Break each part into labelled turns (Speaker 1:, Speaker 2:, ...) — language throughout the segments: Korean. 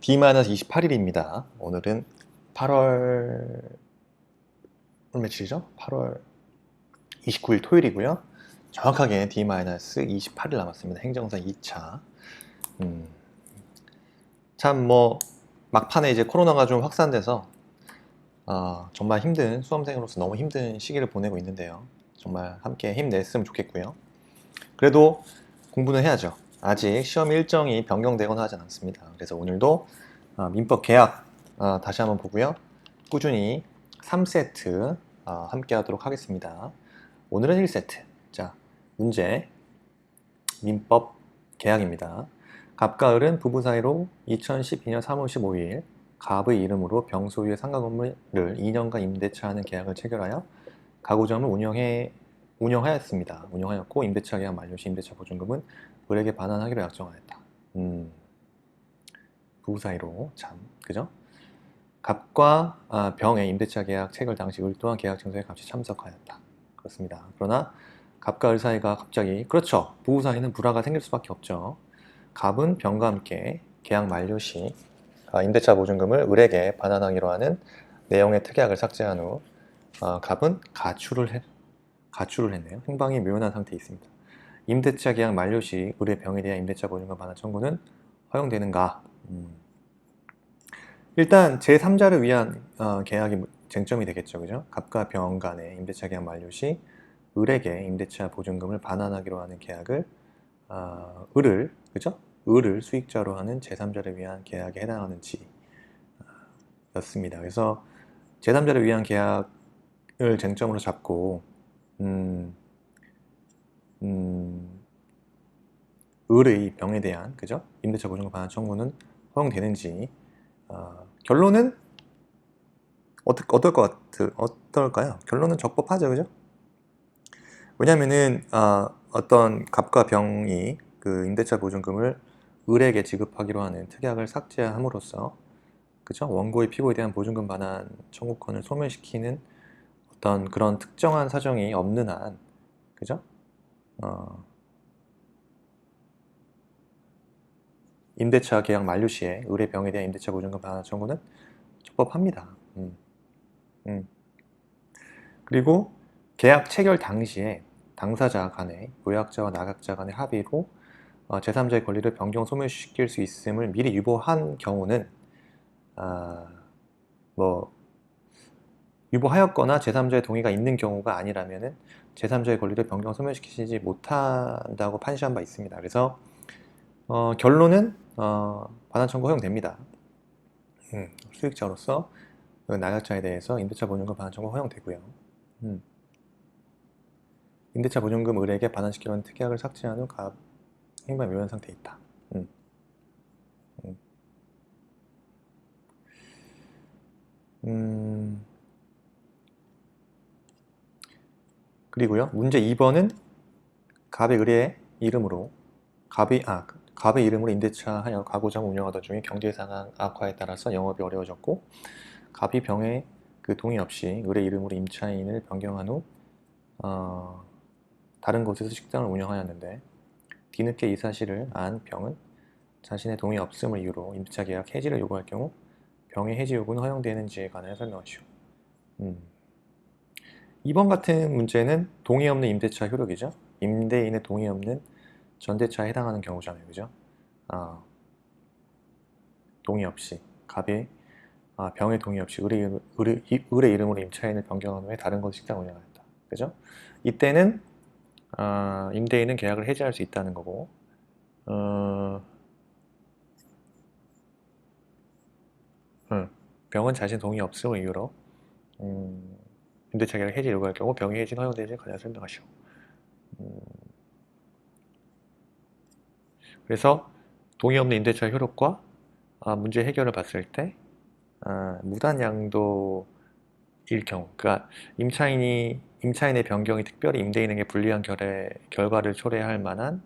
Speaker 1: D-28일입니다. 오늘은 8월 며칠이죠? 8월 29일 토요일이고요. 정확하게 D-28일 남았습니다. 행정사 2차. 참 막판에 이제 코로나가 좀 확산돼서 정말 힘든 수험생으로서 너무 힘든 시기를 보내고 있는데요. 정말 함께 힘냈으면 좋겠고요. 그래도 공부는 해야죠. 아직 시험 일정이 변경되거나 하진 않습니다. 그래서 오늘도 민법 개약 다시 한번 보고요. 꾸준히 3세트 함께 하도록 하겠습니다. 오늘은 1세트. 자, 문제 민법 개약입니다. 갑과 을은 부부 사이로 2012년 3월 15일 갑의 이름으로 병소유의 상가 건물을 2년간 임대차하는 계약을 체결하여 가구점을 운영하였습니다. 운영하였고 임대차 계약 만료 시 임대차 보증금은 을에게 반환하기로 약정하였다. 부부 사이로 참 그죠? 갑과 병의 임대차 계약 체결 당시 을 또한 계약 청소에 같이 참석하였다. 그렇습니다. 그러나 갑과 을 사이가 갑자기 그렇죠. 부부 사이는 불화가 생길 수밖에 없죠. 갑은 병과 함께 계약 만료 시 임대차 보증금을 을에게 반환하기로 하는 내용의 특약을 삭제한 후 갑은 가출을 했네요. 행방이 묘연한 상태에 있습니다. 임대차 계약 만료 시 을의 병에 대한 임대차 보증금 반환 청구는 허용되는가? 일단 제3자를 위한 계약이 쟁점이 되겠죠. 그죠? 갑과 병 간의 임대차 계약 만료 시 을에게 임대차 보증금을 반환하기로 하는 계약을 그죠? 을을 수익자로 하는 제3자를 위한 계약에 해당하는지 였습니다. 그래서 제3자를 위한 계약을 쟁점으로 잡고 을의 병에 대한 그죠? 임대차 보증금 반환 청구는 허용되는지 결론은 어떨까요? 결론은 적법하죠, 그죠? 왜냐면은 어떤 갑과 병이 그 임대차 보증금을 을에게 지급하기로 하는 특약을 삭제함으로써 그죠? 원고의 피고에 대한 보증금 반환 청구권을 소멸시키는 어떤 그런 특정한 사정이 없는 한 그죠? 임대차 계약 만료 시에 을의 병에 대한 임대차 보증금 반환 청구는 적법합니다. 그리고 계약 체결 당시에 당사자 간의 요약자와 나각자 간의 합의로 제3자의 권리를 변경 소멸시킬 수 있음을 미리 유보한 경우는 유보하였거나 제3자의 동의가 있는 경우가 아니라면 제3자의 권리를 변경 소멸시키지 못한다고 판시한 바 있습니다. 그래서 결론은 반환 청구 허용됩니다. 수익자로서 그 나약자에 대해서 임대차 보증금 반환 청구 허용되고요. 임대차 보증금 을에게 반환시키려는 특약을 삭제한 후 행방이 묘연 상태에 있다. 그리고요. 문제 2번은 갑의 을의 이름으로 갑의 이름으로 임대차 하여 가구점 운영하던 중에 경제 상황 악화에 따라서 영업이 어려워졌고 갑이 병의 그 동의 없이 을의 이름으로 임차인을 변경한 후 다른 곳에서 식당을 운영하였는데 뒤늦게 이 사실을 안 병은 자신의 동의 없음을 이유로 임대차 계약 해지를 요구할 경우 병의 해지 요구는 허용되는지에 관하여 설명하시오. 2번 같은 문제는 동의 없는 임대차 효력이죠. 임대인의 동의 없는 전대차에 해당하는 경우잖아요. 그죠? 동의 없이 갑의 병의 동의 없이 을의 이름으로 임차인을 변경한 후에 다른 곳 식당 운영하였다. 그죠? 이때는 임대인은 계약을 해지할 수 있다는 거고 병은 자신 동의 없음을 이유로 임대차 계약 해지 요구할 경우 병의 해지는 허용되는지 관련 설명하시오. 그래서 동의 없는 임대차 효력과 문제 해결을 봤을 때 무단 양도일 경우, 그러니까 임차인의 변경이 특별히 임대인에게 불리한 결과를 초래할 만한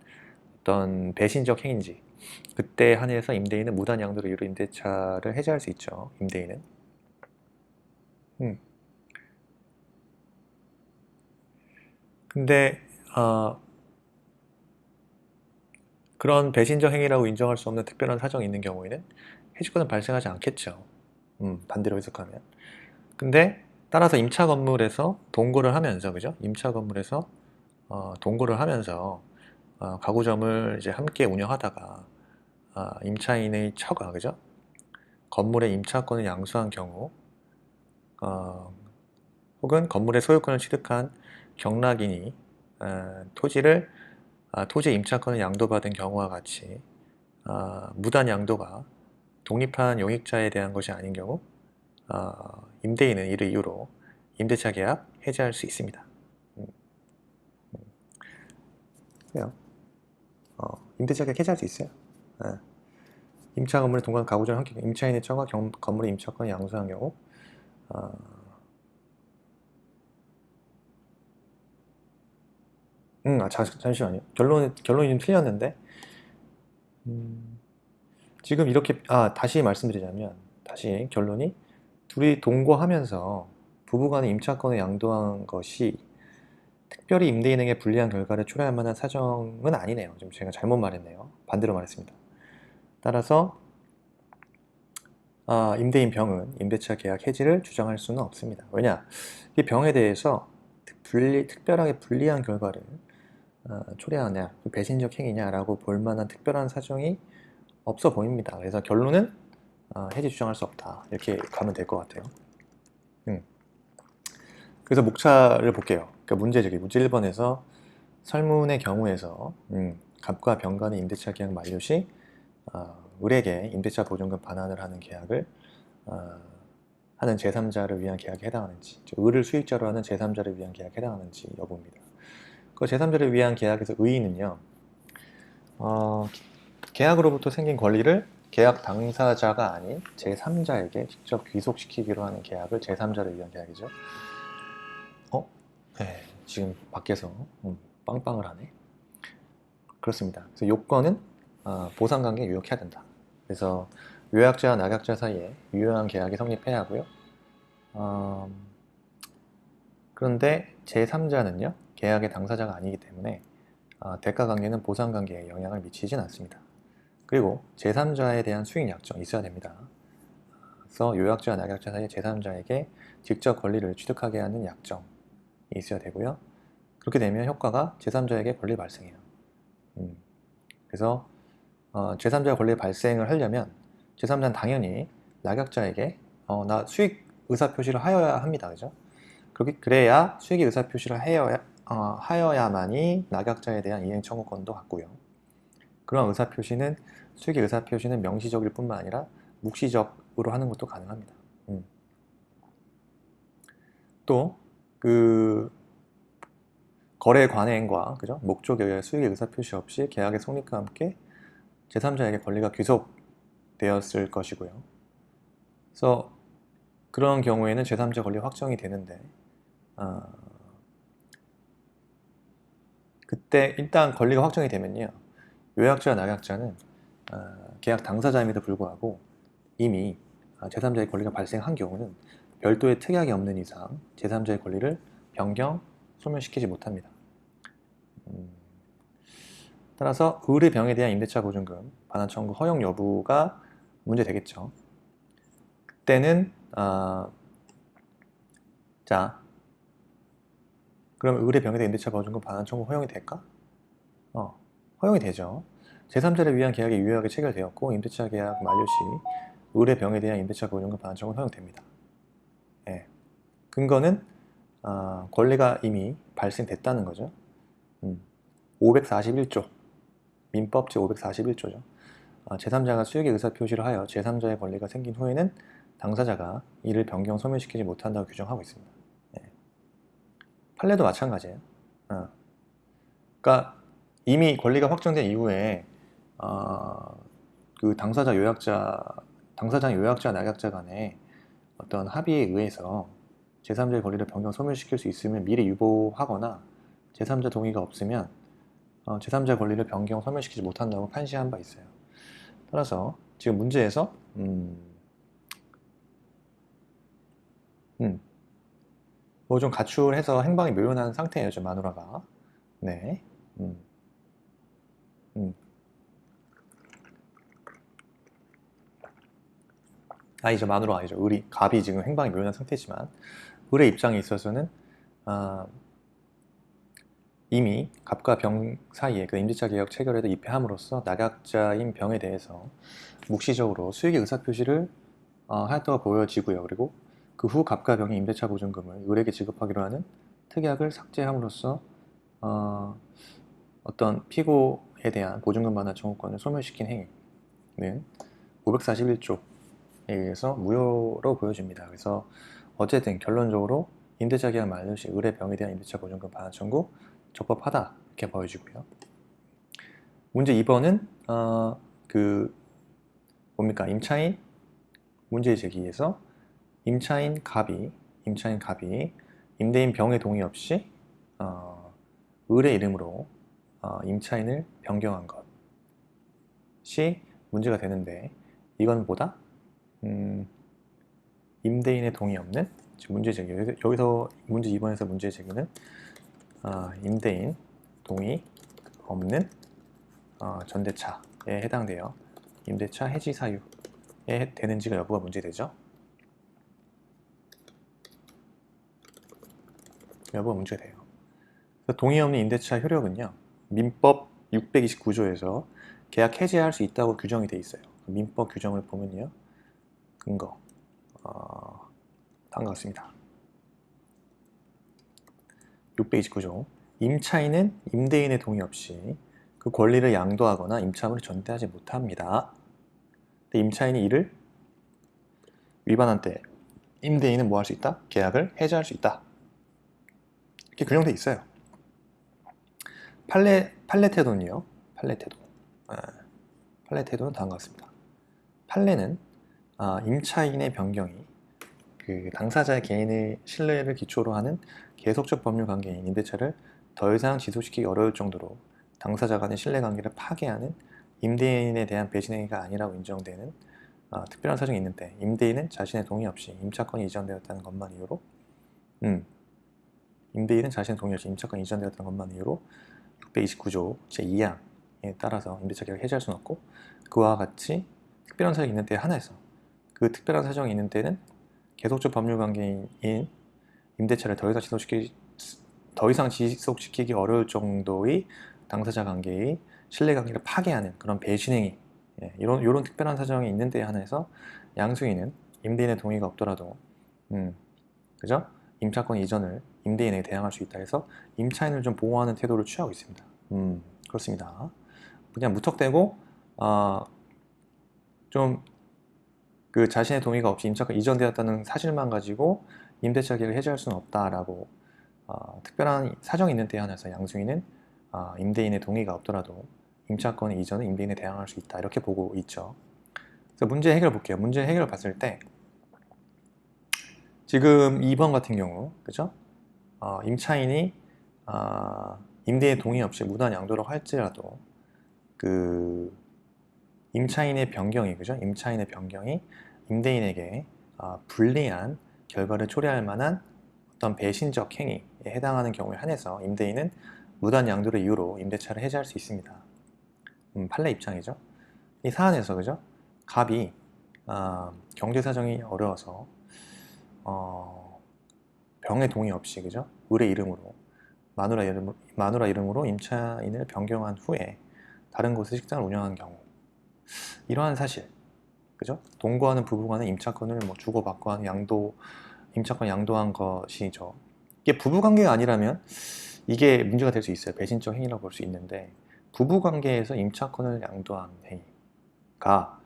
Speaker 1: 어떤 배신적 행위인지 그때 한해서 임대인은 무단 양도로 이유로 임대차를 해지할 수 있죠. 임대인은. 근데 그런 배신적 행위라고 인정할 수 없는 특별한 사정이 있는 경우에는 해지권은 발생하지 않겠죠. 반대로 해석하면. 근데 따라서 임차 건물에서 동거를 하면서, 그죠? 임차 건물에서 동거를 하면서 가구점을 이제 함께 운영하다가 임차인의 처가, 그죠? 건물의 임차권을 양수한 경우, 어, 혹은 건물의 소유권을 취득한 경락인이 토지의 임차권을 양도받은 경우와 같이 무단 양도가 독립한 용익자에 대한 것이 아닌 경우 임대인은 이를 이유로 임대차 계약 해지할 수 있습니다. 그래요. 임대차 계약 해지할 수 있어요. 임차 건물의 동관 가구점 함께 임차인의 처가 건물의 임차권을 양수한 경우 잠시만요. 결론이 좀 틀렸는데 지금 이렇게 다시 말씀드리자면 다시 결론이 둘이 동거하면서 부부간의 임차권을 양도한 것이 특별히 임대인에게 불리한 결과를 초래할 만한 사정은 아니네요. 지금 제가 잘못 말했네요. 반대로 말했습니다. 따라서 임대인 병은 임대차 계약 해지를 주장할 수는 없습니다. 왜냐? 이 병에 대해서 특별하게 불리한 결과를 초래하냐, 배신적 행위냐라고 볼 만한 특별한 사정이 없어 보입니다. 그래서 결론은 해지 주장할 수 없다. 이렇게 가면 될 것 같아요. 그래서 목차를 볼게요. 그러니까 문제 1번에서 설문의 경우에서 갑과 병 간의 임대차 계약 만료 시 을에게 임대차 보증금 반환을 하는 계약을 하는 제3자를 위한 계약에 해당하는지, 을을 수익자로 하는 제3자를 위한 계약에 해당하는지 여부입니다. 그 제3자를 위한 계약에서 의의는요, 계약으로부터 생긴 권리를 계약 당사자가 아닌 제3자에게 직접 귀속시키기로 하는 계약을 제3자를 위한 계약이죠. 네, 지금 밖에서 빵빵을 하네. 그렇습니다. 그래서 요건은 보상관계에 유효해야 된다. 그래서 요약자와 낙약자 사이에 유효한 계약이 성립해야 하고요. 그런데 제3자는요, 계약의 당사자가 아니기 때문에 대가관계는 보상관계에 영향을 미치진 않습니다. 그리고 제3자에 대한 수익 약정이 있어야 됩니다. 그래서 요약자와 낙약자 사이에 제3자에게 직접 권리를 취득하게 하는 약정이 있어야 되고요. 그렇게 되면 효과가 제3자에게 권리 발생해요. 그래서 제3자의 권리 발생을 하려면 제3자는 당연히 낙약자에게 나 수익 의사표시를 하여야 합니다. 그죠? 그래야 수익의 의사표시를 하여야만이 낙약자에 대한 이행 청구권도 갖고요. 그런 수익의 의사표시는 명시적일 뿐만 아니라 묵시적으로 하는 것도 가능합니다. 또 거래 관행과 그죠? 목적에 의해 수익의 의사표시 없이 계약의 성립과 함께 제3자에게 권리가 귀속되었을 것이고요. 그래서 그런 경우에는 제3자 권리 확정이 되는데 그때 일단 권리가 확정이 되면요. 요약자와 낙약자는 계약 당사자임에도 불구하고 이미 제3자의 권리가 발생한 경우는 별도의 특약이 없는 이상 제3자의 권리를 변경, 소멸시키지 못합니다. 따라서 을의 병에 대한 임대차 보증금 반환 청구 허용 여부가 문제되겠죠. 그때는 자, 그럼 을의 병에 대한 임대차 보증금 반환 청구 허용이 될까? 허용이 되죠. 제3자를 위한 계약이 유효하게 체결되었고 임대차 계약 만료 시 을의 병에 대한 임대차 보증금 반환 청구 허용됩니다. 예. 근거는 권리가 이미 발생됐다는 거죠. 541조 민법 제541조죠. 제3자가 수익의 의사표시를 하여 제3자의 권리가 생긴 후에는 당사자가 이를 변경 소멸시키지 못한다고 규정하고 있습니다. 예. 판례도 마찬가지예요. 그러니까 이미 권리가 확정된 이후에 그 당사자 요약자, 낙약자 간에 어떤 합의에 의해서 제3자의 권리를 변경 소멸시킬 수 있으면 미리 유보하거나 제3자 동의가 없으면 제3자의 권리를 변경 소멸시키지 못한다고 판시한 바 있어요. 따라서 지금 문제에서 뭐 좀 가출해서 행방이 묘연한 상태예요, 저 마누라가. 네. 아니죠. 마누라 아니죠. 을이, 갑이 지금 행방이 묘연한 상태지만 을의 입장에 있어서는 아, 이미 갑과 병 사이에 그 임대차 계약 체결에도 입회함으로써 낙약자인 병에 대해서 묵시적으로 수익의 의사표시를 하였다고 보여지고요. 그리고 그 후 갑과 병이 임대차 보증금을 을에게 지급하기로 하는 특약을 삭제함으로써 어떤 피고에 대한 보증금 반환 청구권을 소멸시킨 행위는 541조에 의해서 무효로 보여집니다. 그래서 어쨌든 결론적으로 임대차 계약 만료 시 을의 병에 대한 임대차 보증금 반환 청구 적법하다 이렇게 보여지고요. 문제 2번은 그 뭡니까? 임차인 문제 제기에서 임차인 갑이 임대인 병의 동의 없이 을의 이름으로 임차인을 변경한 것이 문제가 되는데 이건 보다 임대인의 동의 없는 문제 제기. 여기서 문제 2번에서 문제 제기는 임대인 동의 없는 전대차에 해당되어 임대차 해지 사유에 되는지가 여부가 문제되죠. 여부가 문제돼요. 동의 없는 임대차 효력은요. 민법 629조에서 계약 해지할 수 있다고 규정이 돼 있어요. 민법 규정을 보면요. 근거 다음과 같습니다. 629조 임차인은 임대인의 동의 없이 그 권리를 양도하거나 임차물을 전대하지 못합니다. 근데 임차인이 이를 위반한 때 임대인은 뭐 할 수 있다? 계약을 해지할 수 있다. 이렇게 규정돼 있어요. 판례태도는요. 판례태도는 다음과 같습니다. 판례는 임차인의 변경이 그 당사자의 개인의 신뢰를 기초로 하는 계속적 법률 관계인 임대차를 더 이상 지속시키기 어려울 정도로 당사자 간의 신뢰관계를 파괴하는 임대인에 대한 배신행위가 아니라고 인정되는 특별한 사정이 있는데 임대인은 자신의 동의 없이 임차권이 이전되었다는 것만 이유로 임대인은 자신의 동의 없이 임차권이 이전되었다는 것만 이유로 629조 제2항에 따라서 임대차 계약을 해지할 수는 없고 그와 같이 특별한 사정이 있는 때에 한해서 그 특별한 사정이 있는 때는 계속적 법률 관계인 임대차를 더 이상 지속시키기 어려울 정도의 당사자 관계의 신뢰관계를 파괴하는 그런 배신행위 이런 특별한 사정이 있는 데에 한해서 양수인은 임대인의 동의가 없더라도 그죠? 임차권 이전을 임대인에게 대항할 수 있다 해서 임차인을 좀 보호하는 태도를 취하고 있습니다. 그렇습니다. 그냥 무턱대고 좀 그 자신의 동의가 없이 임차권 이전되었다는 사실만 가지고 임대차 계약을 해지할 수는 없다라고 특별한 사정이 있는 때에 한해서 양수인은 임대인의 동의가 없더라도 임차권 이전은 임대인에 대항할 수 있다 이렇게 보고 있죠. 그래서 문제 해결 볼게요. 문제 해결 봤을 때 지금 2번 같은 경우 그죠? 임차인이 임대인의 동의 없이 무단 양도를 할지라도 그 임차인의 변경이 그죠? 임차인의 변경이 임대인에게 불리한 결과를 초래할 만한 어떤 배신적 행위에 해당하는 경우에 한해서 임대인은 무단 양도를 이유로 임대차를 해지할 수 있습니다. 판례 입장이죠. 이 사안에서 그죠? 갑이 경제 사정이 어려워서 병의 동의 없이 그죠? 을의 이름으로 마누라 이름으로 임차인을 변경한 후에 다른 곳에 식당을 운영한 경우 이러한 사실 그죠? 동거하는 부부간의 임차권을 뭐 주고받고 하는 임차권 양도한 것이죠. 이게 부부관계가 아니라면 이게 문제가 될 수 있어요. 배신적 행위라고 볼 수 있는데 부부관계에서 임차권을 양도한 행위가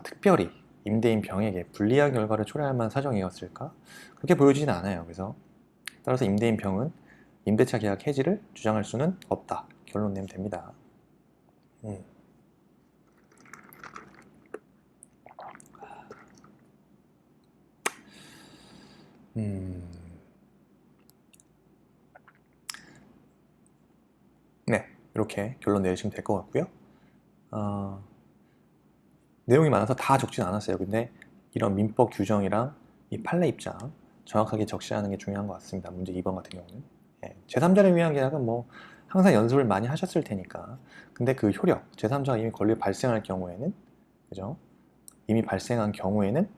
Speaker 1: 특별히 임대인 병에게 불리한 결과를 초래할 만한 사정이었을까? 그렇게 보여지진 않아요. 그래서 따라서 임대인 병은 임대차 계약 해지를 주장할 수는 없다. 결론 내면 됩니다. 네, 이렇게 결론 내리시면 될 것 같고요. 내용이 많아서 다 적진 않았어요. 근데 이런 민법 규정이랑 이 판례 입장 정확하게 적시하는 게 중요한 것 같습니다. 문제 2번 같은 경우는 제3자를 위한 계약은 뭐 항상 연습을 많이 하셨을 테니까 근데 그 효력, 제3자가 이미 권리 발생할 경우에는 그죠? 이미 발생한 경우에는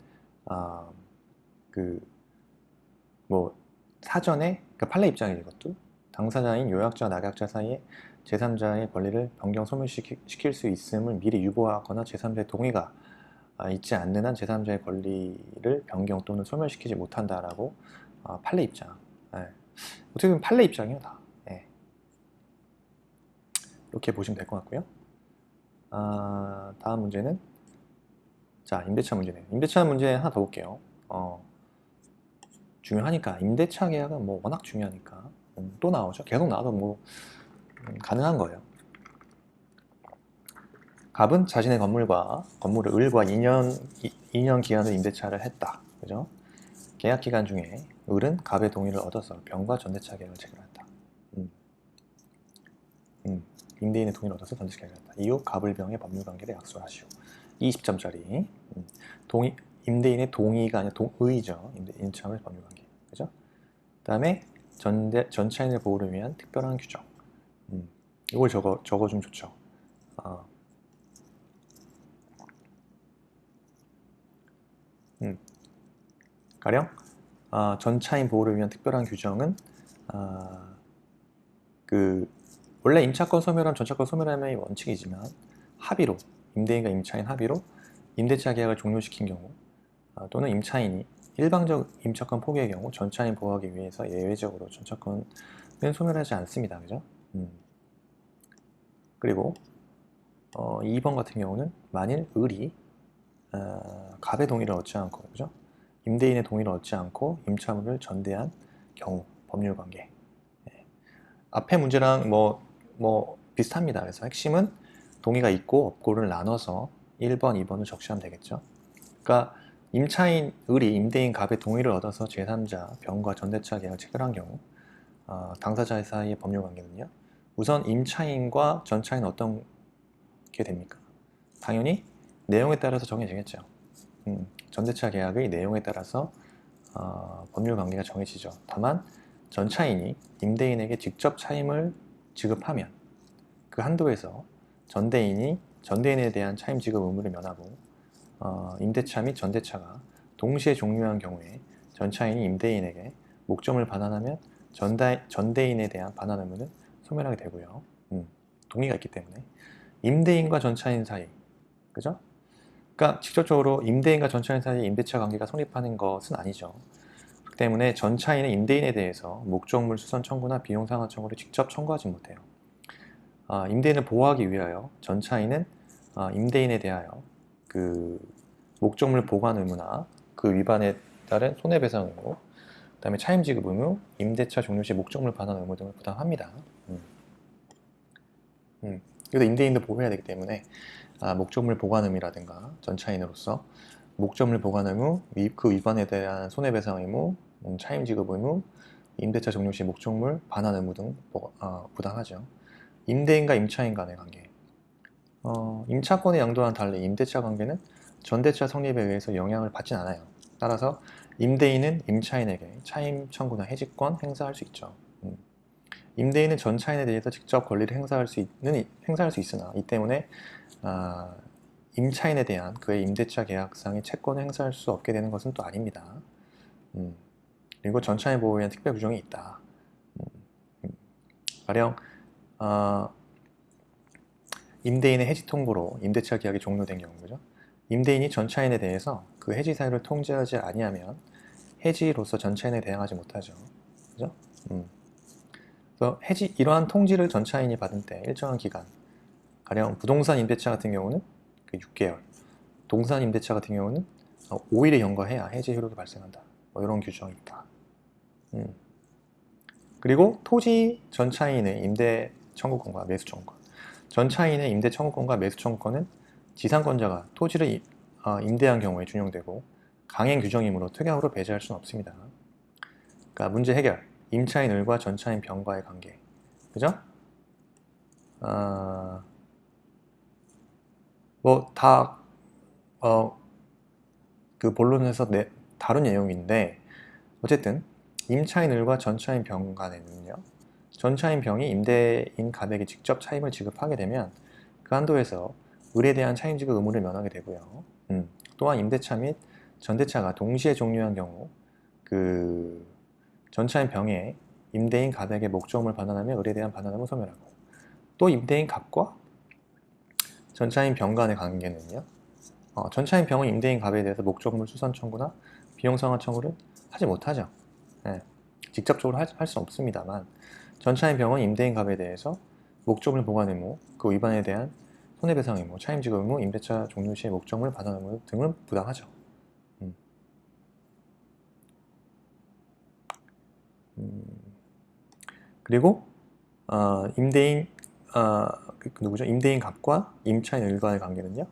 Speaker 1: 뭐 사전에 판례 입장이죠. 이것도 당사자인 요약자와 낙약자 사이에 제3자의 권리를 변경 소멸시킬 수 있음을 미리 유보하거나 제3자의 동의가 있지 않는 한 제3자의 권리를 변경 또는 소멸시키지 못한다라고 판례 입장. 어떻게 보면 판례 입장이에요, 다. 이렇게 보시면 될 것 같고요. 다음 문제는 자, 임대차 문제네요. 임대차 문제 하나 더 볼게요. 중요하니까 임대차 계약은 뭐 워낙 중요하니까 또 나오죠. 계속 나와도 뭐 가능한 거예요. 갑은 자신의 건물과 건물을 을과 2년 기간을 임대차를 했다. 그죠? 계약 기간 중에 을은 갑의 동의를 얻어서 병과 전대차 계약을 체결했다. 임대인의 동의를 얻어서 전대차 계약을 했다. 이후 갑을 병의 법률 관계를 약속하시오. 20점짜리. 임대인의 동의가 아니라 의죠. 임차의 법률 관계. 그죠? 그 다음에 전차인을 보호를 위한 특별한 규정. 이걸 적어주면 좋죠. 가령 전차인 보호를 위한 특별한 규정은 원래 임차권 소멸함, 전차권 소멸함의 원칙이지만 합의로 임대인과 임차인 합의로 임대차 계약을 종료시킨 경우 또는 임차인이 일방적 임차권 포기의 경우 전차인 보호하기 위해서 예외적으로 전차권은 소멸하지 않습니다. 그죠? 그리고 2번 같은 경우는 만일 을이 갑의 동의를 얻지 않고, 그죠? 임대인의 동의를 얻지 않고 임차물을 전대한 경우 법률 관계. 앞에 문제랑 뭐 비슷합니다. 그래서 핵심은 동의가 있고 없고를 나눠서 1번, 2번을 적시하면 되겠죠. 그러니까 임차인 을이 임대인 갑의 동의를 얻어서 제3자 병과 전대차 계약을 체결한 경우 당사자 사이의 법률 관계는요. 우선 임차인과 전차인은 어떤 게 됩니까? 당연히 내용에 따라서 정해지겠죠. 전대차 계약의 내용에 따라서 법률 관계가 정해지죠. 다만 전차인이 임대인에게 직접 차임을 지급하면 그 한도에서 전대인에 대한 차임 지급 의무를 면하고 임대차 및 전대차가 동시에 종료한 경우에 전차인이 임대인에게 목적물 반환하면 전대인에 대한 반환 의무는 소멸하게 되고요. 동의가 있기 때문에 임대인과 전차인 사이, 그죠? 그러니까 직접적으로 임대인과 전차인 사이에 임대차 관계가 성립하는 것은 아니죠. 그렇기 때문에 전차인은 임대인에 대해서 목적물 수선 청구나 비용 상환 청구를 직접 청구하지 못해요. 임대인을 보호하기 위하여 전차인은 임대인에 대하여 그 목적물 보관 의무나 그 위반에 따른 손해배상 의무, 그 다음에 차임 지급 의무, 임대차 종료 시 목적물 반환 의무 등을 부담합니다. 그래서 임대인도 보호해야 되기 때문에 목적물 보관 의무라든가 전차인으로서 목적물 보관 의무, 그 위반에 대한 손해배상 의무, 차임 지급 의무, 임대차 종료 시 목적물 반환 의무 등 부담하죠. 임대인과 임차인 간의 관계. 임차권의 양도와는 달리 임대차 관계는 전대차 성립에 의해서 영향을 받진 않아요. 따라서 임대인은 임차인에게 차임 청구나 해지권 행사할 수 있죠. 임대인은 전차인에 대해서 직접 권리를 행사할 수 있으나 이 때문에 임차인에 대한 그의 임대차 계약상의 채권을 행사할 수 없게 되는 것은 또 아닙니다. 그리고 전차인 보호에 대한 특별 규정이 있다. 가령 임대인의 해지 통보로 임대차 계약이 종료된 경우, 그죠? 임대인이 전차인에 대해서 그 해지 사유를 통지하지 아니하면 해지로서 전차인에 대항하지 못하죠. 그죠? 그래서 이러한 통지를 전차인이 받은 때 일정한 기간, 가령 부동산 임대차 같은 경우는 6개월, 동산 임대차 같은 경우는 5일에 연거해야 해지 효력이 발생한다. 이런 규정이 있다. 그리고 토지 전차인의 임대 청구권과 매수 청구권. 전차인의 임대 청구권과 매수 청구권은 지상권자가 토지를 임대한 경우에 준용되고 강행 규정이므로 특약으로 배제할 수는 없습니다. 그러니까 문제 해결. 임차인 을과 전차인 병과의 관계. 그죠? 그 본론에서 다룬 내용인데 어쨌든 임차인 을과 전차인 병 간에는요. 전차인 병이 임대인 갑에게 직접 차임을 지급하게 되면 그 한도에서 을에 대한 차임 지급 의무를 면하게 되고요. 또한 임대차 및 전대차가 동시에 종료한 경우 그 전차인 병에 임대인 갑에게 목적금을 반환하며 을에 대한 반환금을 소멸하고, 또 임대인 갑과 전차인 병 간의 관계는요, 전차인 병은 임대인 갑에 대해서 목적금을 수선 청구나 비용상환 청구를 하지 못하죠. 네, 직접적으로 할 수 없습니다만, 전차인 병은 임대인 갑에 대해서 목적금을 보관 의무, 그 위반에 대한 손해배상 의무, 차임지급 의무, 임대차 종료 시에 목적금을 반환 의무 등을 부담하죠. 음. 그리고 임대인 누구죠? 임대인 갑과 임차인 을 간의 관계는요,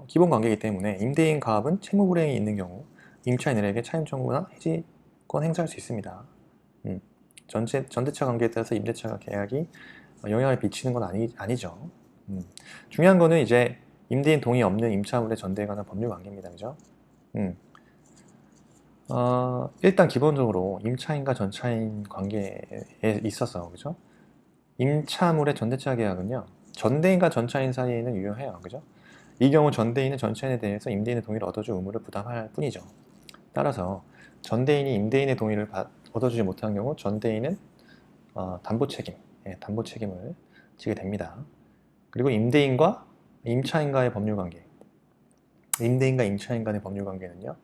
Speaker 1: 기본 관계이기 때문에 임대인 갑은 채무 불이행이 있는 경우 임차인에게 차임 청구나 해지권 행사할 수 있습니다. 전대차 관계에 따라서 임대차 계약이 영향을 미치는 건 아니죠. 중요한 거는 이제 임대인 동의 없는 임차물의 전대에 관한 법률 관계입니다. 그죠? 일단 기본적으로 임차인과 전차인 관계에 있어서, 그죠? 임차물의 전대차 계약은요, 전대인과 전차인 사이에는 유효해요. 그죠? 이 경우 전대인은 전차인에 대해서 임대인의 동의를 얻어줄 의무를 부담할 뿐이죠. 따라서 전대인이 임대인의 동의를 얻어주지 못한 경우 전대인은 담보 책임을 지게 됩니다. 그리고 임대인과 임차인과의 법률 관계, 임대인과 임차인 간의 법률 관계는요,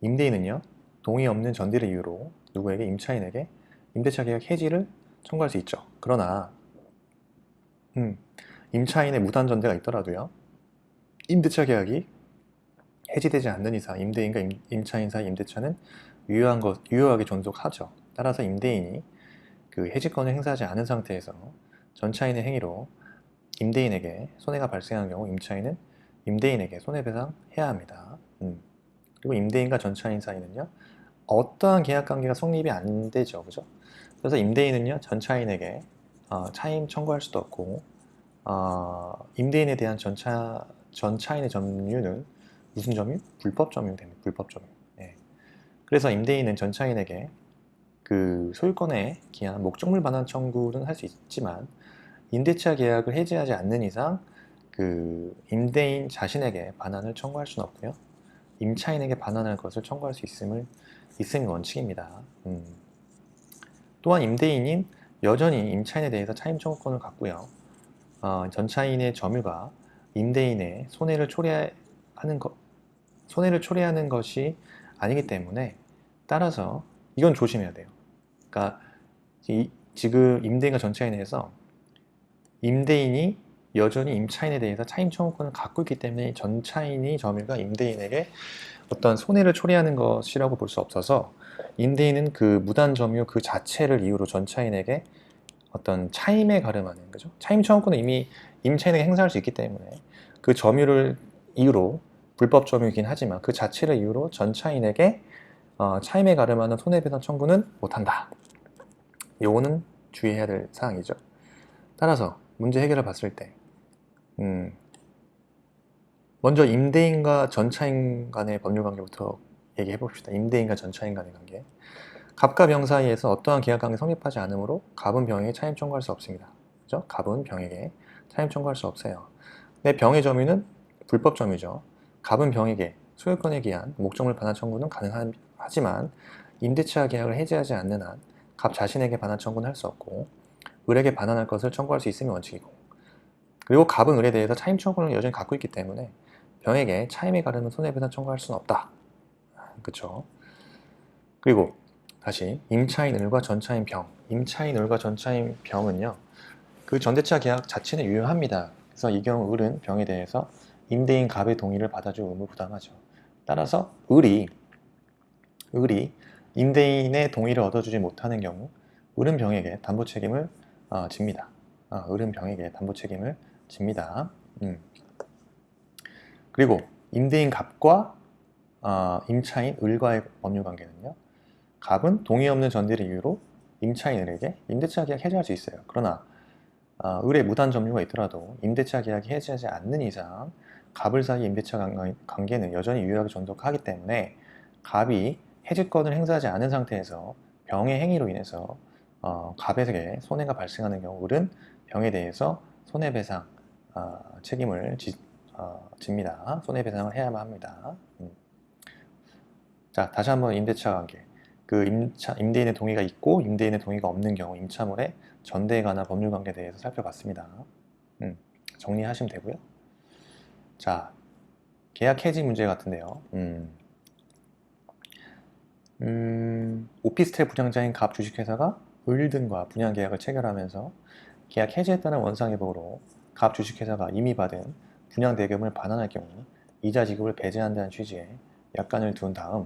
Speaker 1: 임대인은요, 동의 없는 전대를 이유로 누구에게, 임차인에게 임대차 계약 해지를 청구할 수 있죠. 그러나 임차인의 무단 전대가 있더라도요, 임대차 계약이 해지되지 않는 이상 임대인과 임차인 사이 임대차는 유효하게 존속하죠. 따라서 임대인이 그 해지권을 행사하지 않은 상태에서 전차인의 행위로 임대인에게 손해가 발생한 경우 임차인은 임대인에게 손해배상해야 합니다. 그리고 임대인과 전차인 사이는요, 어떠한 계약관계가 성립이 안 되죠. 그죠? 그래서 임대인은요, 전차인에게 차임 청구할 수도 없고, 임대인에 대한 전차인의 점유는 무슨 점유? 불법 점유 됩니다. 불법 점유. 예. 그래서 임대인은 전차인에게 그 소유권에 기한 목적물 반환 청구는 할 수 있지만, 임대차 계약을 해지하지 않는 이상 그 임대인 자신에게 반환을 청구할 수는 없고요, 임차인에게 반환할 것을 청구할 수 있음이 원칙입니다. 또한 임대인인 여전히 임차인에 대해서 차임 청구권을 갖고요, 전차인의 점유가 임대인의 손해를 초래하는 것이 아니기 때문에, 따라서 이건 조심해야 돼요. 그러니까 지금 임대인과 전차인에서 임대인이 여전히 임차인에 대해서 차임 청구권을 갖고 있기 때문에 전차인이 점유가 임대인에게 어떤 손해를 초래하는 것이라고 볼 수 없어서, 임대인은 그 무단 점유 그 자체를 이유로 전차인에게 어떤 차임에 가름하는, 그죠? 차임 청구권은 이미 임차인에게 행사할 수 있기 때문에 그 점유를 이유로, 불법 점유이긴 하지만 그 자체를 이유로 전차인에게 차임에 가름하는 손해배상 청구는 못한다. 요거는 주의해야 될 사항이죠. 따라서 문제 해결을 봤을 때 먼저 임대인과 전차인 간의 법률 관계부터 얘기해 봅시다. 임대인과 전차인 간의 관계. 갑과 병 사이에서 어떠한 계약관계 성립하지 않으므로 갑은 병에게 차임 청구할 수 없습니다. 그죠? 갑은 병에게 차임 청구할 수 없어요. 근데 병의 점유는 불법 점유죠. 갑은 병에게 소유권에 기한 목적물 반환 청구는 가능하지만 임대차 계약을 해지하지 않는 한 갑 자신에게 반환 청구는 할 수 없고, 을에게 반환할 것을 청구할 수 있음이 원칙이고, 그리고 갑은 을에 대해서 차임 청구권을 여전히 갖고 있기 때문에 병에게 차임에 가르는 손해배상 청구할 수는 없다. 그쵸? 그리고 다시 임차인 을과 전차인 병, 임차인 을과 전차인 병은요, 그 전대차 계약 자체는 유효합니다. 그래서 이 경우 을은 병에 대해서 임대인 갑의 동의를 받아줄 의무 부담하죠. 따라서 을이 임대인의 동의를 얻어주지 못하는 경우 을은 병에게 담보 책임을 집니다. 을은 병에게 담보 책임을 집니다. 그리고 임대인 갑과 임차인 을과의 법률 관계는요, 갑은 동의 없는 전대를 이유로 임차인 을에게 임대차 계약 해지할 수 있어요. 그러나 을의 무단 점유가 있더라도 임대차 계약이 해지하지 않는 이상 갑을 사이 임대차 관계는 여전히 유효하게 존속하기 때문에, 갑이 해지권을 행사하지 않은 상태에서 병의 행위로 인해서 갑에게 손해가 발생하는 경우 을은 병에 대해서 손해배상 책임을 집니다. 손해배상을 해야만 합니다. 자, 다시 한번 임대차 관계. 그 임대인의 동의가 있고 임대인의 동의가 없는 경우 임차물의 전대에 관한 법률 관계에 대해서 살펴봤습니다. 정리하시면 되고요. 자, 계약 해지 문제 같은데요. 오피스텔 분양자인 갑 주식회사가 을 등과 분양 계약을 체결하면서 계약 해지에 따른 원상회복으로 갑 주식회사가 이미 받은 분양 대금을 반환할 경우 이자 지급을 배제한다는 취지의 약관을 둔 다음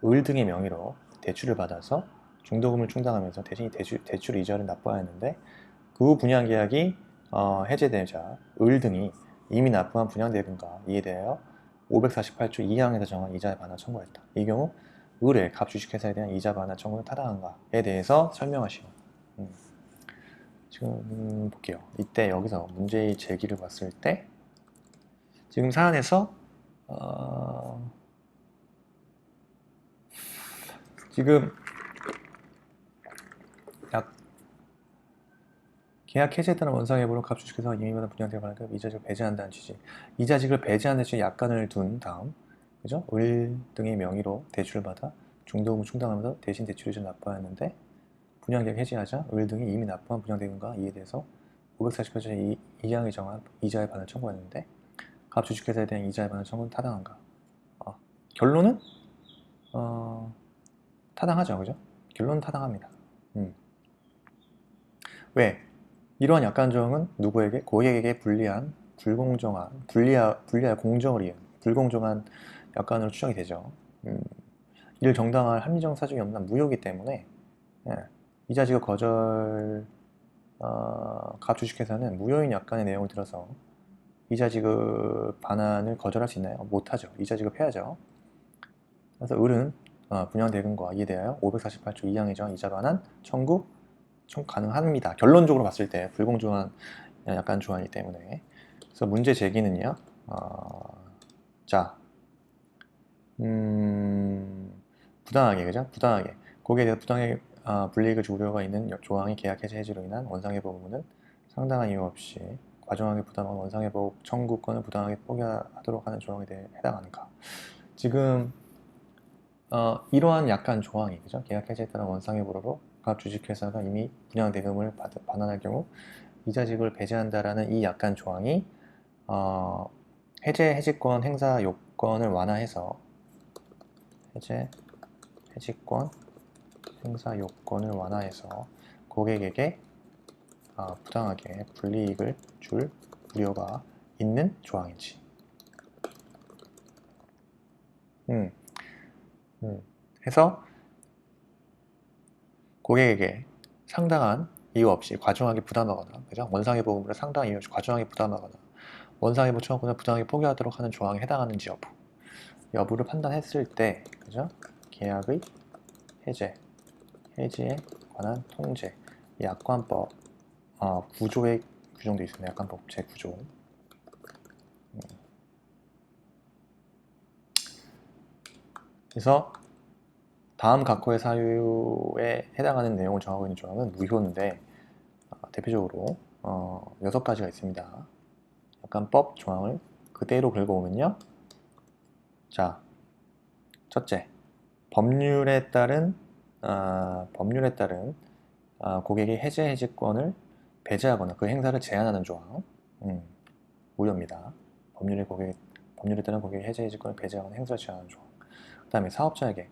Speaker 1: 을 등의 명의로 대출을 받아서 중도금을 충당하면서 대신 대출 이자를 납부하였는데 그 분양 계약이 해제되자 을 등이 이미 납부한 분양 대금과 이에 대하여 548조 2항에서 정한 이자의 반환 청구했다. 이 경우 을의 갑 주식회사에 대한 이자 반환 청구는 타당한가에 대해서 설명하시오. 지금 볼게요. 이때 여기서 문제의 제기를 봤을 때 지금 사안에서 지금 계약 해지에 따른 원상회복으로 갑 주식회사가 이미 받은 분양대금 반환금 이자직을 배제한다는 취지. 이자직을 배제하는 취지 약관을 둔 다음, 그죠? 을 등의 명의로 대출을 받아 중도금을 충당하면서 대신 대출이자를 납부하였는데 분양계약 해지하자 을 등이 이미 납부한 분양대금과 이에 대해서 548조 2항이 정한 이자의 반환을 청구했는데 갑 주식회사에 대한 이자의 반환 청구는 타당한가? 결론은 타당하죠, 그죠? 결론은 타당합니다. 왜? 이러한 약관조항은 누구에게? 고객에게 불리할 공정을 이은 불공정한 약관으로 추정이 되죠. 이를 정당화할 합리적 사정이 없는 무효이기 때문에 이자 지급 거절 갑 주식회사는 무효인 약관의 내용을 들어서 이자 지급 반환을 거절할 수 있나요? 못하죠. 이자 지급해야죠. 그래서 을은 분양 대금과 이에 대하여 548조 2항에 정한 이자 반환 청구 가능합니다. 결론적으로 봤을 때 불공정한 약관 조항이기 때문에. 그래서 문제 제기는요. 자, 부당하게, 그죠? 부당하게 고객에 대해서 부당하게 불이익을 줄 우려가 있는 조항이 계약 해지 해지로 인한 원상회복 의무는 상당한 이유 없이 과정하게 부담한 원상회복 청구권을 부당하게 포기하도록 하는 조항에 대해 해당하는가? 지금 이러한 약관 조항이, 그죠? 계약 해지에 따른 원상회복으로 갑 주식회사가 이미 분양 대금을 반환할 경우 이자 지급을 배제한다라는 이 약관 조항이 해지권 행사 요건을 완화해서 해지권 행사 요건을 완화해서 고객에게 부당하게 불이익을 줄 우려가 있는 조항인지. 해서 고객에게 상당한 이유 없이 과중하게 부담하거나, 그죠? 원상회복 의무를 상당한 이유 없이 과중하게 부담하거나 원상회복 청구권을 부당하게 포기하도록 하는 조항에 해당하는지 여부를 판단했을 때, 그죠? 계약의 해지에 관한 통제, 약관법 구조에 규정되어 있습니다. 약관법 제9조. 그래서 다음 각호의 사유에 해당하는 내용을 정하고 있는 조항은 무효인데 대표적으로 6가지가 있습니다. 약관법 조항을 그대로 긁어오면요. 자, 첫째, 법률에 따른 고객의 해지권을 배제하거나 그 행사를 제한하는 조항, 무효입니다. 법률에 따른 고객의 해지권을 배제하거나 행사를 제한하는 조항. 그 다음에 사업자에게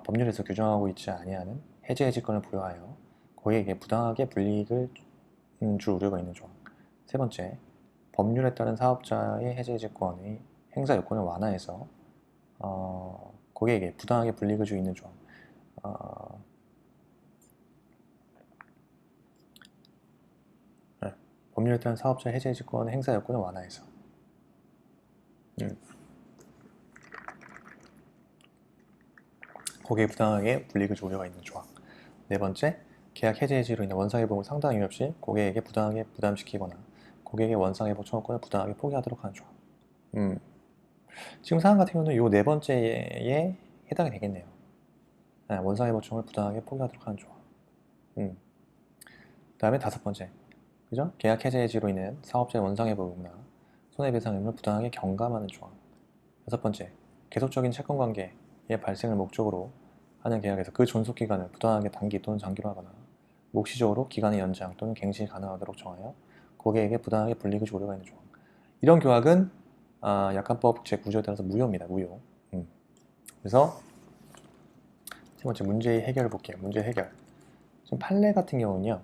Speaker 1: 법률에서 규정하고 있지 아니하는 해지권을 부여하여 고객에게 부당하게 불이익을 줄 우려가 있는 조항. 세 번째, 법률에 따른 사업자의 해지권의 행사 요건을 완화해서 고객에게 부당하게 불이익을 줄 있는 조항. 법률에 따른 사업자의 해지권 행사 요건을 완화해서. 고객에 부당하게 불이익을 줄 우려가 있는 조항. 네 번째, 계약 해지로 인한 원상회복을 상당한 이유 없이 고객에게 부당하게 부담시키거나 고객의 원상회복 청구권을 부당하게 포기하도록 하는 조항. 지금 사안 같은 경우는 이 네 번째에 해당이 되겠네요. 원상회복 청구를 부당하게 포기하도록 하는 조항. 그 다음에 다섯 번째, 그죠? 계약 해지로 인한 사업자의 원상회복 의무나 손해배상 의무를 부당하게 경감하는 조항. 6번째, 계속적인 채권 관계의 발생을 목적으로 하는 계약에서 그 존속 기간을 부당하게 단기 또는 장기로 하거나 묵시적으로 기간의 연장 또는 갱신이 가능하도록 정하여 고객에게 부당하게 불이익을 우려가 있는 조항. 이런 규약은 약관법 제9조에 따라서 무효입니다. 무효. 그래서 세 번째 문제의 해결을 볼게요. 문제 해결. 지금 판례 같은 경우는요.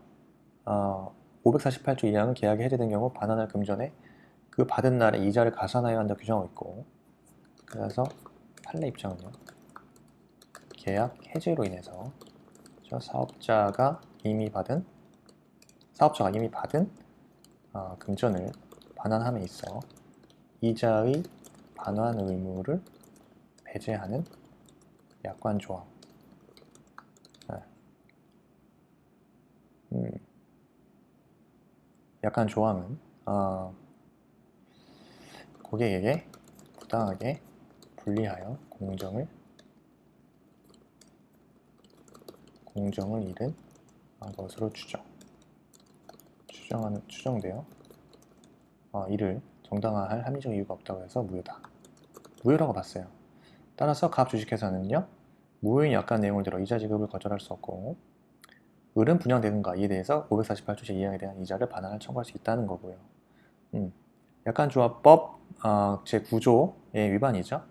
Speaker 1: 548조 2항은 계약이 해제된 경우 반환을 금전에 그 받은 날에 이자를 가산하여야 한다 규정하고 있고, 그래서 판례 입장은요. 계약 해제로 인해서 사업자가 이미 받은 금전을 반환함에 있어 이자의 반환 의무를 배제하는 약관 조항. 약관 조항은 고객에게 부당하게 불리하여 공정을 잃은 것으로 추정되어 이를 정당화할 합리적 이유가 없다고 해서 무효다. 무효라고 봤어요. 따라서 갑 주식회사는요, 무효인 약관 내용을 들어 이자 지급을 거절할 수 없고, 을은 분양대금과 이에 대해서 548조 제2항에 대한 이자를 반환을 청구할 수 있다는 거고요. 약관조합법 제9조의 위반이죠.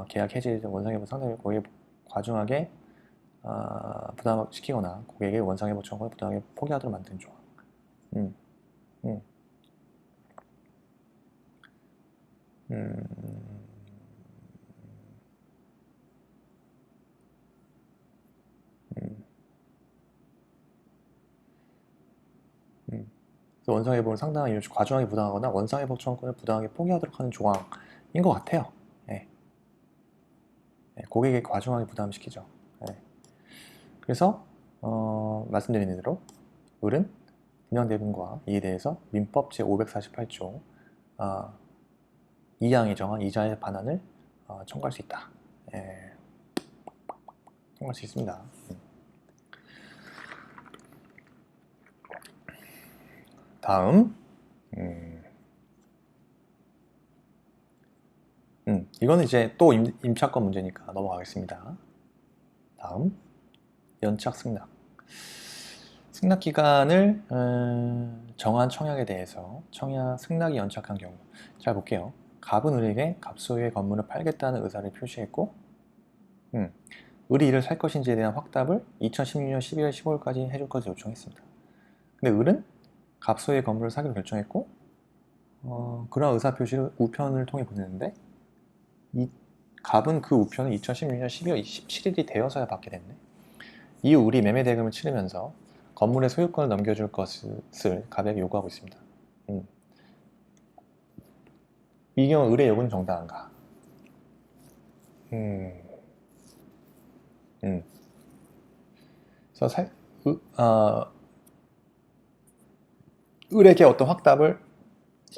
Speaker 1: 계약 해지 원상회복 상당히 고객에 과중하게 부담시키거나 고객에게 원상회복 청구를 부당하게 포기하도록 만드는 조항. 음, 음, 음, 그래서 원상회복을 상당한 이유 과중하게 부당하거나 원상회복 청구를 부당하게 포기하도록 하는 조항인 것 같아요. 네. 고객에게 과중하게 부담시키죠. 네. 그래서 말씀드린 대로 을은 분양대금과 이에 대해서 민법 제548조 2항이 정한 이자의 반환을 청구할 수 있다. 예, 청구할 수 있습니다. 다음 이거는 이제 또 임차권 문제니까 넘어가겠습니다. 다음 연착 승낙. 승낙 기간을 정한 청약에 대해서 승낙이 연착한 경우, 잘 볼게요. 갑은 을에게 갑소유의 건물을 팔겠다는 의사를 표시했고, 을이 이를 살 것인지에 대한 확답을 2016년 12월 15일까지 해줄 것을 요청했습니다. 근데 을은 갑소유의 건물을 사기로 결정했고, 그러한 의사 표시를 우편을 통해 보냈는데, 갑은 그 우편을 2016년 12월 17일이 되어서야 받게 됐네. 이후 을이 매매 대금을 치르면서 건물의 소유권을 넘겨줄 것을 갑에게 요구하고 있습니다. 이 경우 을의 요구는 정당한가? 그래서 을에게 어떤 확답을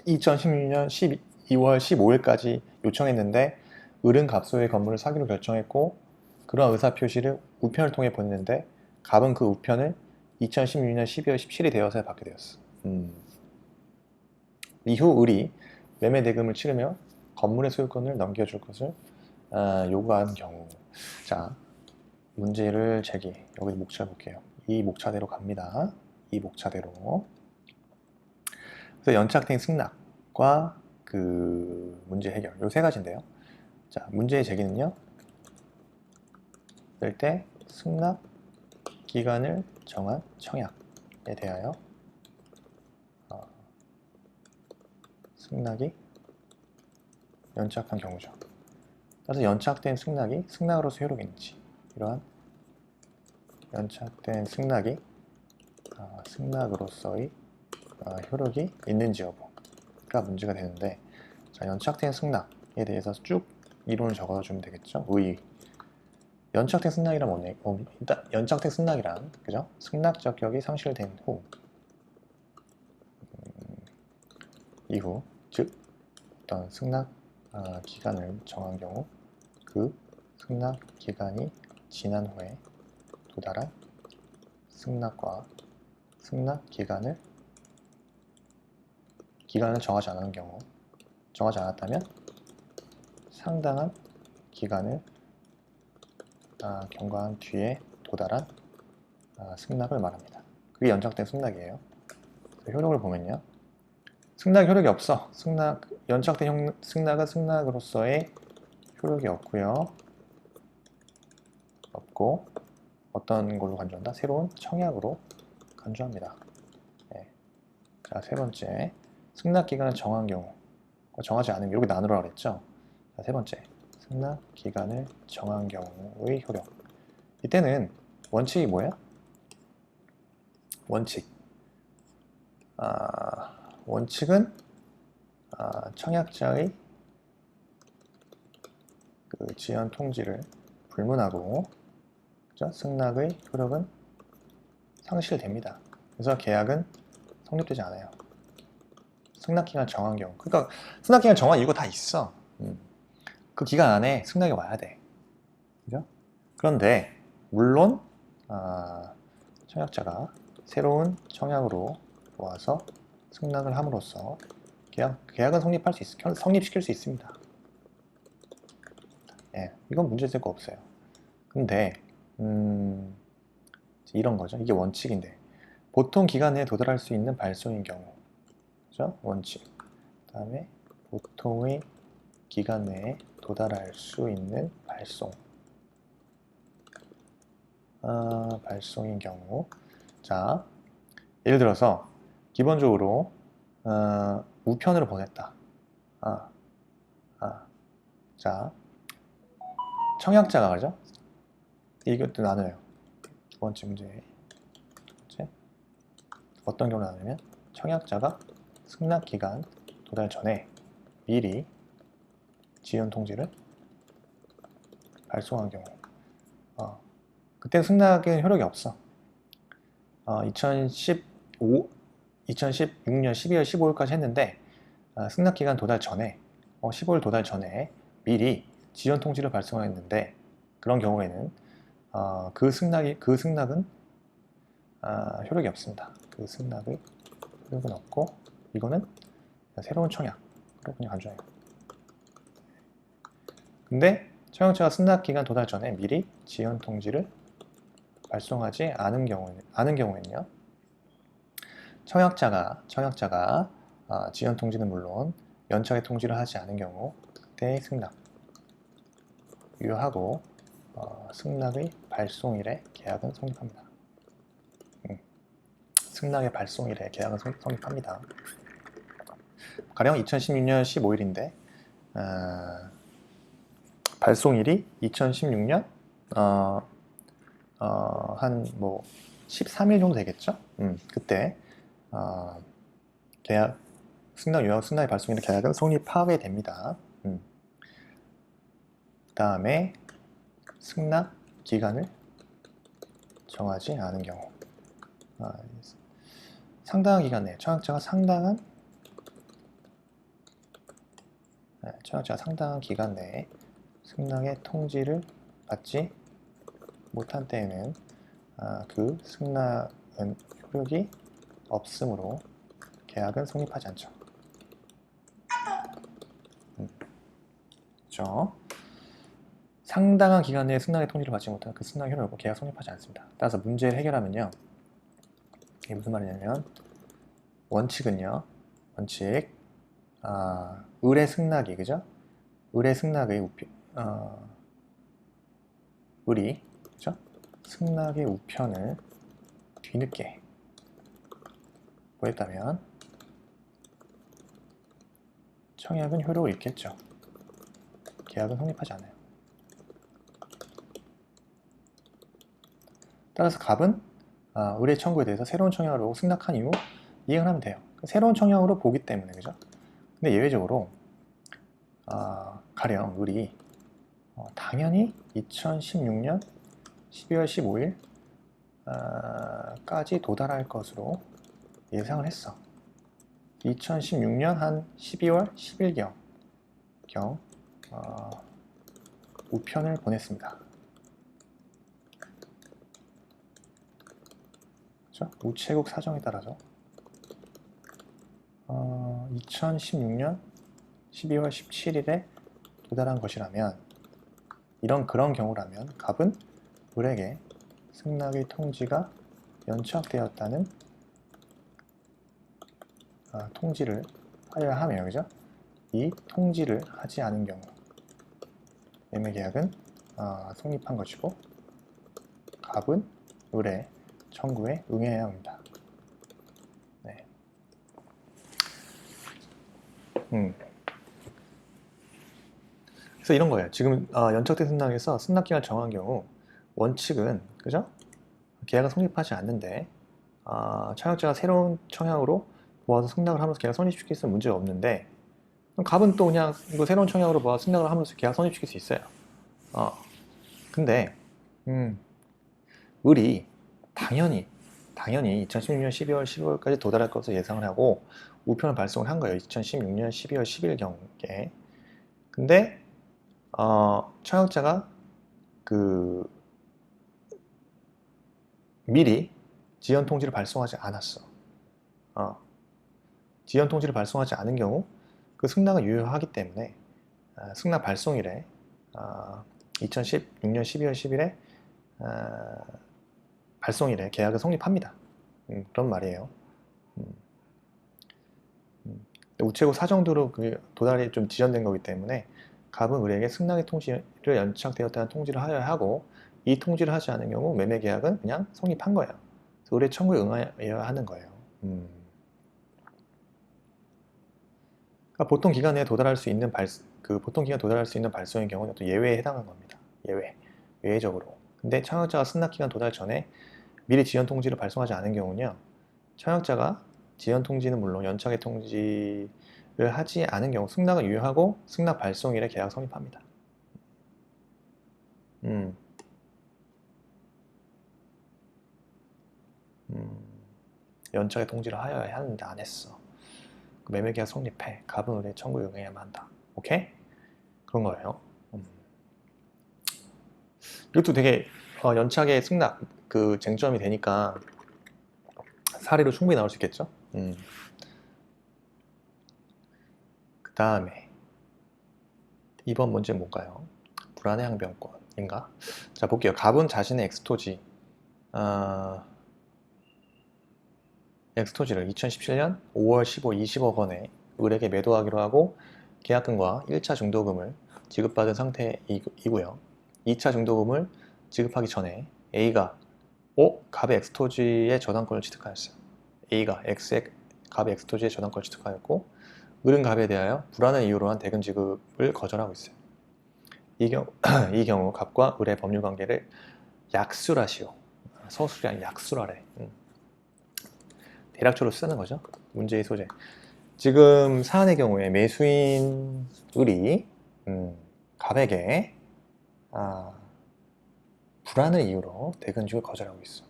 Speaker 1: 2016년 12월 15일까지 요청했는데, 을은 갑소유의 건물을 사기로 결정했고, 그러한 의사표시를 우편을 통해 보냈는데, 갑은 그 우편을 2016년 12월 17일이 되어서 받게 되었어. 이후 을이 매매 대금을 치르며 건물의 소유권을 넘겨줄 것을 요구한 경우. 자, 문제를 여기 목차 볼게요. 이 목차대로 갑니다. 이 목차대로. 그래서 연착된 승낙과 그 문제 해결, 요 세 가지인데요. 자, 문제의 제기는요. 이럴 때 승낙 기간을 정한 청약에 대하여 승낙이 연착한 경우죠. 따라서 연착된 승낙이 승낙으로서 효력이 있는지, 이러한 연착된 승낙이 승낙으로서의 효력이 있는지 여부가 문제가 되는데, 자, 연착된 승낙에 대해서 쭉 이론을 적어주면 되겠죠. 연착된 승낙이란 뭐냐? 일단 연착된 승낙이란, 그죠? 승낙 적격이 상실된 후 이후, 즉 어떤 승낙 기간을 정한 경우 그 승낙 기간이 지난 후에 도달한 승낙과 승낙 기간을 정하지 않은 경우, 정하지 않았다면 상당한 기간을 경과한 뒤에 도달한 승낙을 말합니다. 그게 연착된 승낙이에요. 효력을 보면요. 승낙 효력이 없어. 연착된 승낙은 승낙으로서의 효력이 없고요. 없고 어떤 걸로 간주한다? 새로운 청약으로 간주합니다. 네. 자, 세 번째. 승낙 기간을 정한 경우. 정하지 않으면 이렇게 나누라 그랬죠. 자, 세 번째. 승낙 기간을 정한 경우의 효력. 이때는 원칙이 뭐예요? 원칙은 청약자의 그 지연 통지를 불문하고, 그죠? 승낙의 효력은 상실됩니다. 그래서 계약은 성립되지 않아요. 승낙기간 정한 경우. 그러니까 승낙기간 정한 이유가 다 있어. 그 기간 안에 승낙이 와야 돼. 그죠? 그런데 물론 청약자가 새로운 청약으로 와서 승낙을 함으로써 계약은 성립시킬 수 있습니다. 예, 이건 문제될 거 없어요. 근데 이런 거죠. 이게 원칙인데 보통 기간 내에 도달할 수 있는 발송인 경우, 그죠? 원칙. 그다음에 보통의 기간 내에 도달할 수 있는 발송인 경우. 자, 예를 들어서 기본적으로 우편으로 보냈다. 자, 청약자가 그죠? 이것도 나눠요. 두 번째 문제. 어떤 경우 나누냐면 청약자가 승낙 기간 도달 전에 미리 지연 통지를 발송한 경우. 그때 승낙은 효력이 없어. 2016년 12월 15일까지 했는데 승낙 기간 도달 전에 15일 도달 전에 미리 지연 통지를 발송했는데, 그런 경우에는 그 승낙은 효력이 없습니다. 그 승낙의 효력은 없고, 이거는 새로운 청약으로 그냥 간주해요. 근데 청약자가 승낙 기간 도달 전에 미리 지연 통지를 발송하지 않은 경우에는요, 청약자가 지연 통지는 물론 연착의 통지를 하지 않은 경우, 그때의 승낙 유효하고 승낙의 발송일에 계약은 성립합니다. 승낙의 발송일에 계약은 성립합니다. 가령 2016년 15일인데 발송일이 2016년 한 13일 정도 되겠죠? 그때 계약 승낙의 발송일에 계약은 성립하게 됩니다. 그 다음에 승낙 기간을 정하지 않은 경우, 상당한 기간 내에 청약자가 상당한 기간 내에 승낙의 통지를 받지 못한 때에는 그 승낙은 효력이 없으므로 계약은 성립하지 않죠. 그렇죠? 상당한 기간 내에 승낙의 통지를 받지 못한 그 승낙 효력은 계약 성립하지 않습니다. 따라서 문제를 해결하면요, 이게 무슨 말이냐면 원칙은요, 의뢰 승낙이, 그죠? 의뢰 승낙의 그죠? 승낙의 우편을 뒤늦게 보냈다면 청약은 효력을 잃겠죠. 계약은 성립하지 않아요. 따라서 갑은 의뢰 청구에 대해서 새로운 청약으로 승낙한 이후 이행을 하면 돼요. 새로운 청약으로 보기 때문에, 그죠? 근데 예외적으로 가령 을이 당연히 2016년 12월 15일 까지 도달할 것으로 예상을 했어. 2016년 한 12월 10일경 우편을 보냈습니다. 그렇죠? 우체국 사정에 따라서 2016년 12월 17일에 도달한 것이라면, 그런 경우라면 갑은 을에게 승낙의 통지가 연착되었다는 통지를 하여야 하며, 그죠? 이 통지를 하지 않은 경우 매매계약은 성립한 것이고, 갑은 을의 청구에 응해야 합니다. 네. 그래서 이런 거예요. 지금 연착된 승낙에서 승낙기간을 정한 경우 원칙은, 그죠? 계약은 성립하지 않는데 청약자가 새로운 청약으로 모아서 승낙을 하면서 계약 성립시킬 수 있는 문제가 없는데, 갑은 또 그냥 이거 새로운 청약으로 모아서 승낙을 하면서 계약 성립시킬 수 있어요. 근데 을이 당연히 2016년 12월 15일까지 도달할 것으로 예상을 하고 우편을 발송을 한 거예요. 2016년 12월 10일 경우에. 근데 청약자가 미리 지연 통지를 발송하지 않았어. 지연 통지를 발송하지 않은 경우 그 승낙은 유효하기 때문에 승낙 발송일에 2016년 12월 10일에 발송일에 계약은 성립합니다. 그런 말이에요. 우체국 사정도로 그 도달이 좀 지연된 거기 때문에 갑은 을에게 승낙의 통지를 연착되었다는 통지를 하여야 하고, 이 통지를 하지 않은 경우 매매 계약은 그냥 성립한 거예요. 그래서 을의 청구에 응하여야 하는 거예요. 그러니까 보통 기간에 도달할 수 있는 발송의 경우는 또 예외에 해당하는 겁니다. 예외적으로. 근데 청약자가 승낙 기간 도달 전에 미리 지연 통지를 발송하지 않은 경우는요, 청약자가 지연 통지는 물론 연착의 통지를 하지 않은 경우 승낙은 유효하고 승낙 발송일에 계약 성립합니다. 연착의 통지를 하여야 하는데 안 했어. 매매 계약 성립해. 갑은 을의 청구에 응해야만 한다. 오케이? 그런 거예요. 이것도 되게 연착의 승낙 그 쟁점이 되니까 사례로 충분히 나올 수 있겠죠. 그 다음에 이번 문제는 뭔가요? 불안해 항변권인가? 자, 볼게요. 갑은 자신의 엑스토지를 2017년 5월 15, 20억 원에 을에게 매도하기로 하고 계약금과 1차 중도금을 지급받은 상태이고요. 2차 중도금을 지급하기 전에 A가 갑의 엑스토지의 저당권을 취득하였어요. A가 갑의 엑스토지의 저당권을 취득하였고, 을은 갑에 대하여 불안한 이유로 한 대금 지급을 거절하고 있어요. 이 경우 갑과 을의 법률 관계를 약술하시오. 서술이 아니라 약술하래. 대략적으로 쓰는 거죠. 문제의 소재. 지금 사안의 경우에 매수인 을이 갑에게 불안한 이유로 대금 지급을 거절하고 있어.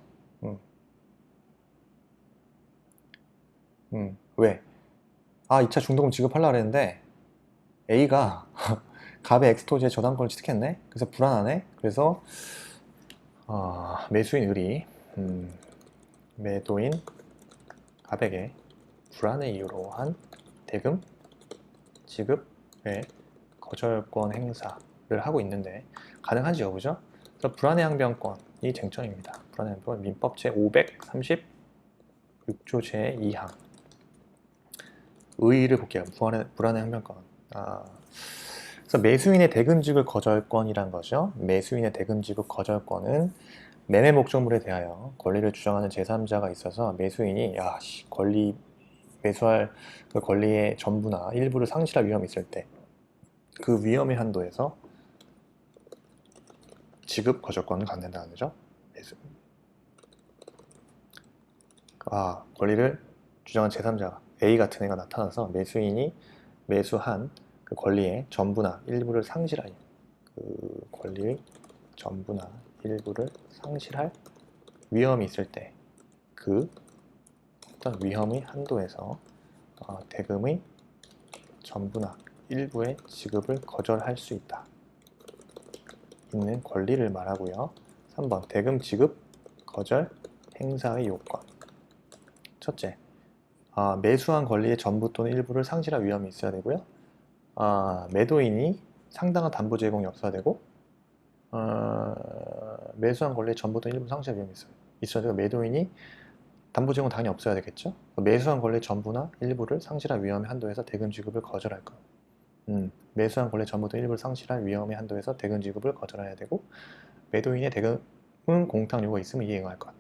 Speaker 1: 왜? 2차 중도금 지급하려고 했는데 A가 갑의 엑스토지에 저당권을 취득했네? 그래서 불안하네? 그래서 매수인 을이 매도인 갑에게 불안의 이유로 한 대금 지급의 거절권 행사를 하고 있는데 가능한지 여부죠? 그래서 불안의 항변권이 쟁점입니다. 불안의 항변권 민법 제536조 제2항 의의를 볼게요. 불안의 항변권. 그래서 매수인의 대금 지급 거절권이란 거죠. 매수인의 대금 지급 거절권은 매매 목적물에 대하여 권리를 주장하는 제3자가 있어서 매수인이 매수할 그 권리의 전부나 일부를 상실할 위험이 있을 때 그 위험의 한도에서 지급 거절권을 갖는다는 거죠. 권리를 주장한 제3자가 A 같은 애가 나타나서 매수인이 매수한 그 권리의 전부나 일부를 상실할 그 권리의 전부나 일부를 상실할 위험이 있을 때 그 어떤 위험의 한도에서 대금의 전부나 일부의 지급을 거절할 수 있는 권리를 말하고요. 3번 대금 지급 거절 행사의 요건. 첫째, 매수한 권리의 전부 또는 일부를 상실할 위험이 있어야 되고요. 매도인이 상당한 담보 제공이 없어야 되고 매수한 권리의 전부 또는 일부 상실 위험이 있어야 되고 매도인이 담보 제공 당연히 없어야 되겠죠. 매수한 권리의 전부나 일부를 상실할 위험의 한도에서 대금 지급을 거절할 것. 매수한 권리 전부 또는 일부를 상실할 위험의 한도에서 대금 지급을 거절해야 되고 매도인의 대금은 공탁 요구가 있으면 이행할 것.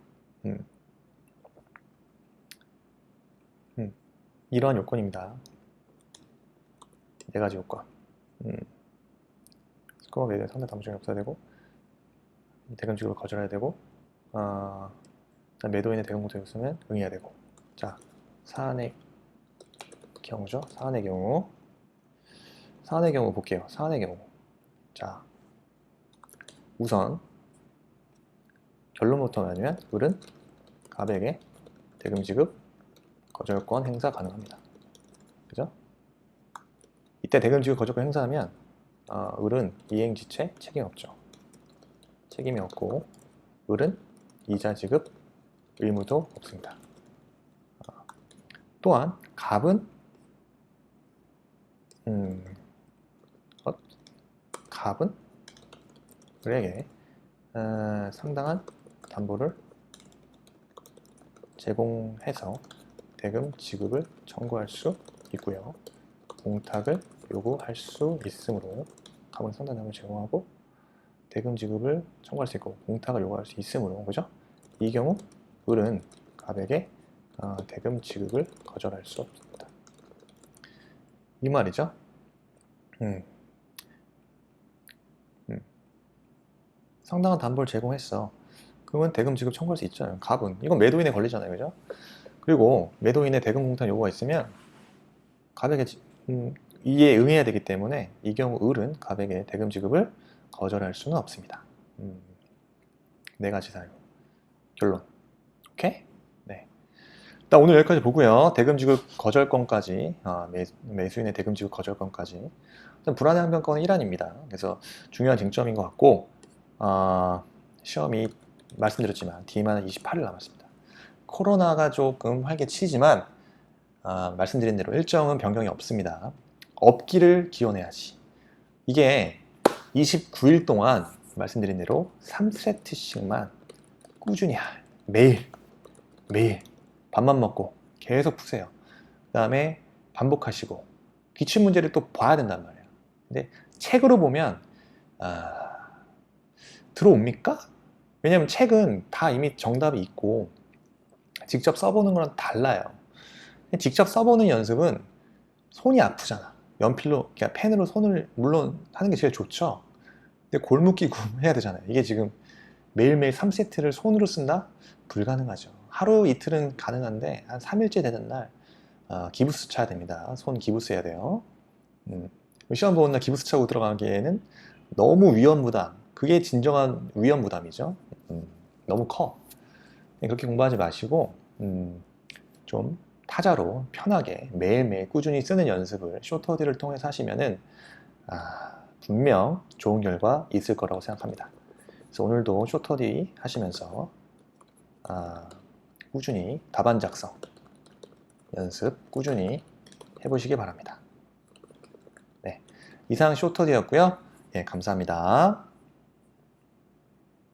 Speaker 1: 이러한 요건입니다. 4가지 요건. 매도인 상당 담보 제공이 없어야 되고 대금 지급을 거절해야 되고 매도인의 대금 공탁이 없으면 응해야 되고. 자, 사안의 경우죠. 사안의 경우 볼게요. 사안의 경우. 자, 우선 결론부터 말하면 을은 갑에게 대금 지급 거절권 행사 가능합니다. 그죠? 이때 대금 지급 거절권 행사하면 을은 이행지체 책임 없죠. 책임이 없고 을은 이자 지급 의무도 없습니다. 또한 갑은 을에게 상당한 담보를 제공해서 대금 지급을 청구할 수 있고요. 공탁을 요구할 수 있으므로 갑은 상당한 담보를 제공하고 대금 지급을 청구할 수 있고 공탁을 요구할 수 있으므로, 그죠? 이 경우 을은 갑에게 대금 지급을 거절할 수 없습니다. 이 말이죠. 상당한 담보를 제공했어. 그러면 대금 지급 청구할 수 있잖아요. 갑은. 이건 매도인의 권리잖아요. 그죠? 그리고 매도인의 대금 공탁 요구가 있으면 갑에게 이에 응해야 되기 때문에 이 경우 을은 갑에게 대금 지급을 거절할 수는 없습니다. 4가지 사유. 결론. 오케이? 네. 일단 오늘 여기까지 보고요. 대금 지급 거절권까지, 매수인의 대금 지급 거절권까지. 불안해 항변권은 1안입니다. 그래서 중요한 쟁점인 것 같고, 시험이 말씀드렸지만 D만은 28일 남았습니다. 코로나가 조금 활개치지만 말씀드린 대로 일정은 변경이 없습니다. 없기를 기원해야지. 이게 29일 동안 말씀드린 대로 3세트씩만 꾸준히 매일 밥만 먹고 계속 푸세요. 그 다음에 반복하시고 기출문제를 또 봐야 된단 말이에요. 근데 책으로 보면 들어옵니까? 왜냐면 책은 다 이미 정답이 있고 직접 써보는 거랑 달라요. 직접 써보는 연습은 손이 아프잖아. 연필로, 그냥 펜으로 손을 물론 하는 게 제일 좋죠. 근데 골무 끼고 해야 되잖아요. 이게 지금 매일매일 3세트를 손으로 쓴다? 불가능하죠. 하루 이틀은 가능한데 한 3일째 되는 날 기부스 쳐야 됩니다. 손 기부스 해야 돼요. 시험 보는 날 기부스 차고 들어가기에는 너무 위험부담, 그게 진정한 위험부담이죠. 너무 커. 그렇게 공부하지 마시고 좀 타자로 편하게 매일매일 꾸준히 쓰는 연습을 쇼터디를 통해서 하시면은 분명 좋은 결과 있을 거라고 생각합니다. 그래서 오늘도 쇼터디 하시면서 꾸준히 답안 작성 연습 꾸준히 해보시기 바랍니다. 네, 이상 쇼터디였고요. 예, 감사합니다.